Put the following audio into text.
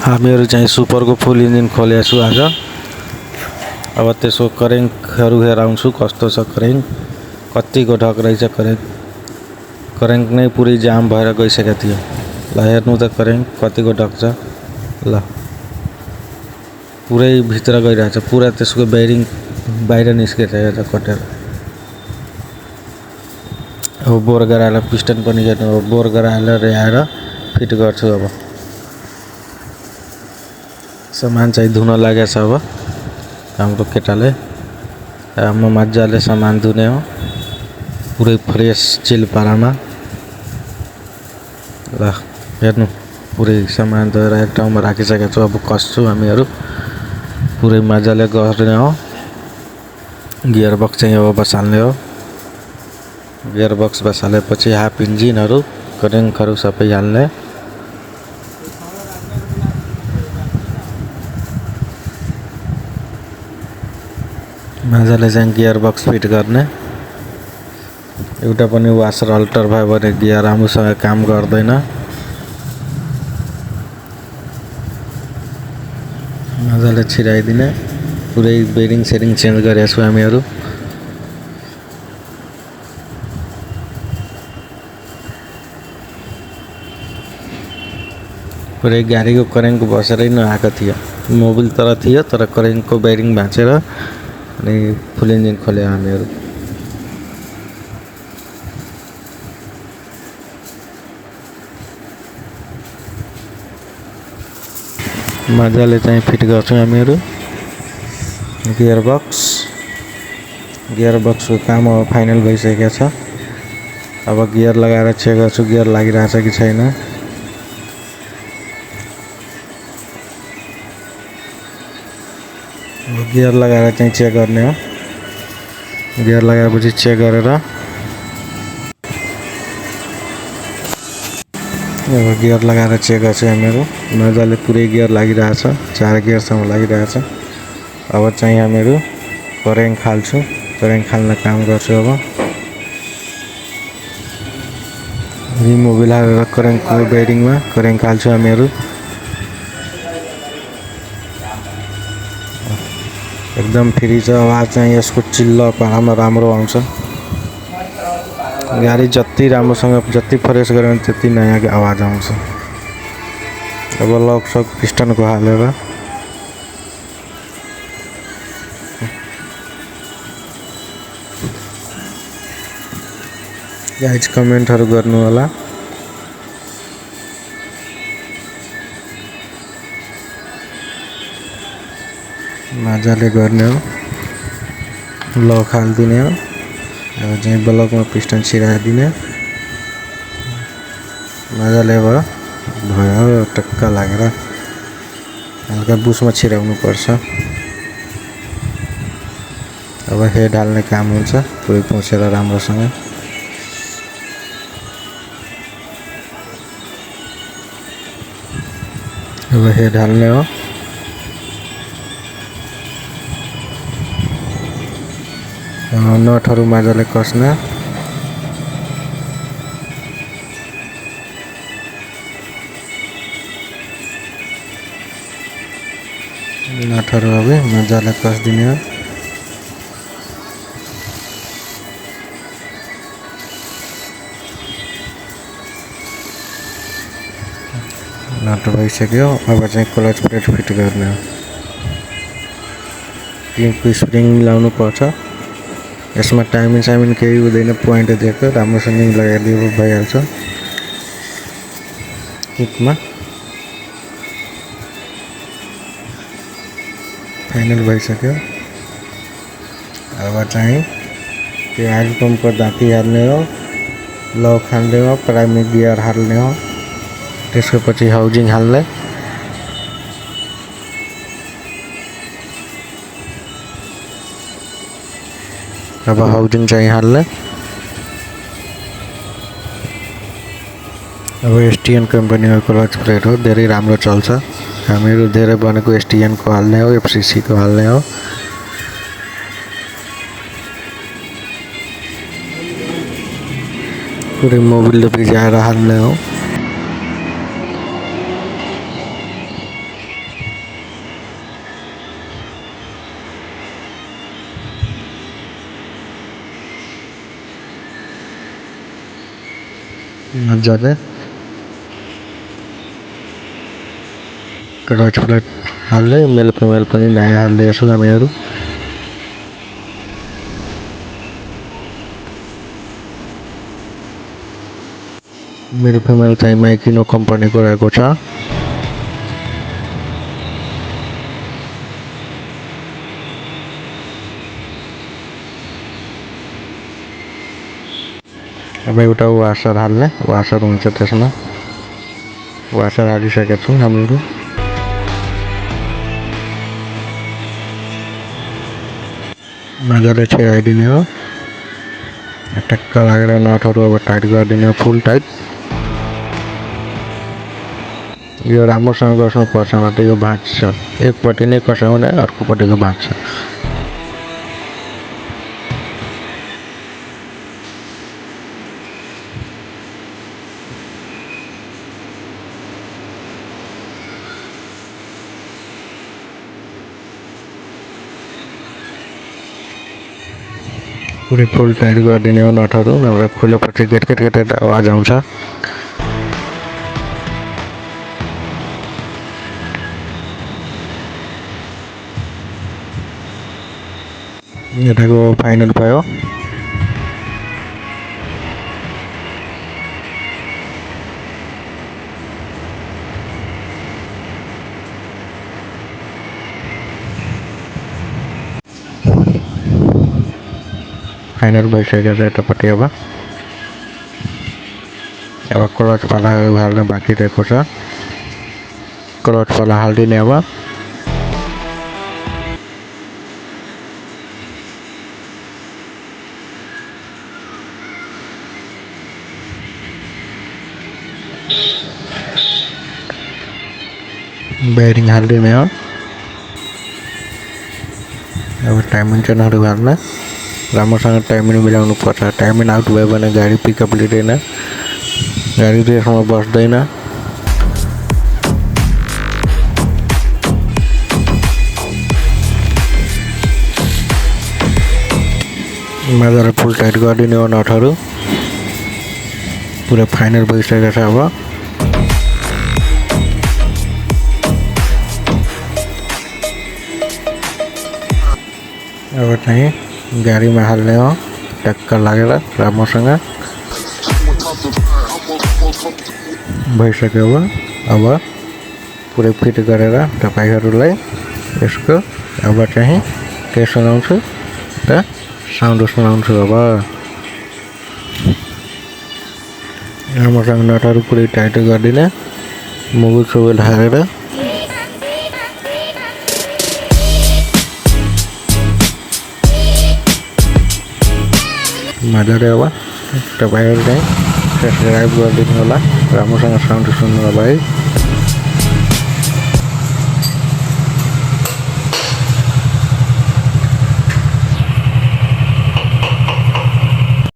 हामीहरू चाहिँ सुपरको फुल इन्जिन खोलेको छु आज। अब त्यसको करेन्टहरू हेराउँछु कस्तो छ करेन्ट, कतिको ढक रहेछ करेन्ट नै पुरै जाम भएर गइसकेको थियो। ल हेर्नु त करेन्ट कतिको ढक छ। ल पुरै भित्र गइरहेछ, पुरा त्यसको बेरिङ बाहिर निस्किरहेछ कटेर। अब बोर गराएर पिस्टन पनि हेर्नु, बोर गराएर ल्याएर फिट गर्छु। अब सामान चाहिँ धुन लागेको छ। अब हाम्रो केटाले म मजाले सामान धुने हो, पुरै फ्रेस चिल पारामा। ल हेर्नु पुरै सामान धोएर एक ठाउँमा राखिसकेको छु। अब कस्छु हामीहरू पुरै मजाले गर्ने हो। गियर बक्स चाहिँ अब बसाल्ने हो। गियर बक्स बसालेपछि हाफ इन्जिनहरू करेन्टहरू सबै हाल्ने। मजाले चाहिँ गियर बक्स फिट गर्ने। एउटा पनि वासर अल्टर भयो भने गियर राम्रोसँग काम गर्दैन। मजाले छिराइदिने। पुरै बेरिङ सेरिङ चेन्ज गरेको छु हामीहरू। पुरै गाडीको करेन्टको बसेरै नआएको थियो, मोबिल तर थियो तर करेन्टको बेरिङ भाँचेर अनि फुल इन्जिन खोल्यो हामीहरू। मजाले चाहिँ फिट गर्छौँ हामीहरू गियर बक्सको काम अब फाइनल भइसकेको छ। अब गियर लगाएर चेक गर्छु गियर लागिरहेछ कि छैन। गियर लगाएर चाहिँ चेक गर्ने हो। गियर लगाएपछि चेक गरेर अब गियर लगाएर चेक गर्छु हामीहरू। मजाले पुरै गियर लागिरहेछ, 4 गियरसम्म लागिरहेछ। अब चाहिँ हामीहरू करेन्ट खाल्छु, करेन्ट खाल्न काम गर्छु। अब रिमोबिल हालेर करेन्टको बेरिङमा करेन्ट खाल्छु हामीहरू। एकदम फ्री छ, आवाज चाहिँ यसको चिल्ल पारामा राम्रो आउँछ। गाडी जति राम्रोसँग जति फ्रेस गऱ्यो भने त्यति नयाँ आवाज आउँछ। अब लक सक पिस्टनको हालेर गाइज कमेन्टहरू गर्नु होला। मजाले गर्ने हो, लक हालिदिने हो। अब चाहिँ ब्लकमा पिस्टन छिराइदिने। मजाले भयो टक्क लागेर हल्का बुसमा छिराउनु पर्छ। अब हेड हाल्ने काम हुन्छ पुरै पहुँचेर राम्रोसँग। अब हेड हाल्ने हो। नटहरू मजाले कस्ने। नटहरू अब मजाले कसिदिने हो। नट भइसक्यो। अब चाहिँ क्लच प्लेट फिट गर्ने हो। क्लिपको स्प्रिङ मिलाउनु पर्छ। यसमा टाइमिङ साइमिङ केही हुँदैन, पोइन्ट दिएको राम्रोसँग लगाइदिएको भइहाल्छ। किकमा फाइनल भइसक्यो। अब चाहिँ त्यो आइल पम्पको दाँती हाल्ने हो, लक हाल्ने हो, प्राइमेरी गियर हाल्ने हो, त्यसको पछि हाउजिङ हाल्ने। अब हाउजिङ चाहिँ हाल्ने। अब एसटिएन कम्पनीको क्लच प्लेट हो, धेरै राम्रो चल्छ। हामीहरू धेरै बनेको एसटिएनको हाल्ने हो, एफसिसीको हाल्ने हो। पुरै मोबिलले भिजाएर हाल्ने हो। मजाले क्लच प्लेट हाल्दै मेल फिमेल पनि नयाँ हाल्दै छु हामीहरू। मेल फिमेल चाहिँ माइकिनो कम्पनीको रहेको छ। अब एउटा वासर हाल्ने, वासर हुन्छ त्यसमा। वासर हालिसकेका छौँ हामीहरू। मजाले छिराइदिने हो। टक्क लागेर नटहरू अब टाइट गरिदिने हो, फुल टाइट। यो राम्रोसँग गर्नुपर्छ नत्र यो भाँच्छ। एकपट्टि नै कसाउने, अर्कोपट्टिको भाँच्छ। पुरै फुल टाइट गरिदिने हो नटहरू, नभए खोलेपछि गेट आवाज आउँछ। यताको फाइनल भयो। फाइनल भइसकेको छ यतापट्टि। अब क्लच पाला हाल्न बाँकी रहेको छ। क्लच पाला हालिदिने अब। बेयरिङ हालिदिने हो। अब टाइमिङ चेनहरू हाल्न, राम्रोसँग टाइमिङ मिलाउनु पर्छ। टाइमिङ आउट भयो भने गाडी पिकअप लिँदैन, गाडी रेसमा बस्दैन। मजाले फुल टाइट गरिदिने हो नटहरू। पुरा फाइनल भइसकेको छ अब। अब चाहिँ गाडीमा हाल्ने हो, टक्क लागेर राम्रोसँग भइसक्यो। अब पुरै फिट गरेर तपाईहरुलाई यसको अब चाहिँ के सुनाउँछु त साउन्ड सुनाउँछु। अब राम्रोसँग नटहरू पुरै टाइट गरिदिने, मुगु सुबुल हालेर मजाले। अब तपाईहरु चाहिँ सब्स्क्राइब गरिदिनु होला, राम्रोसँग साउन्ड सुन्नु होला है।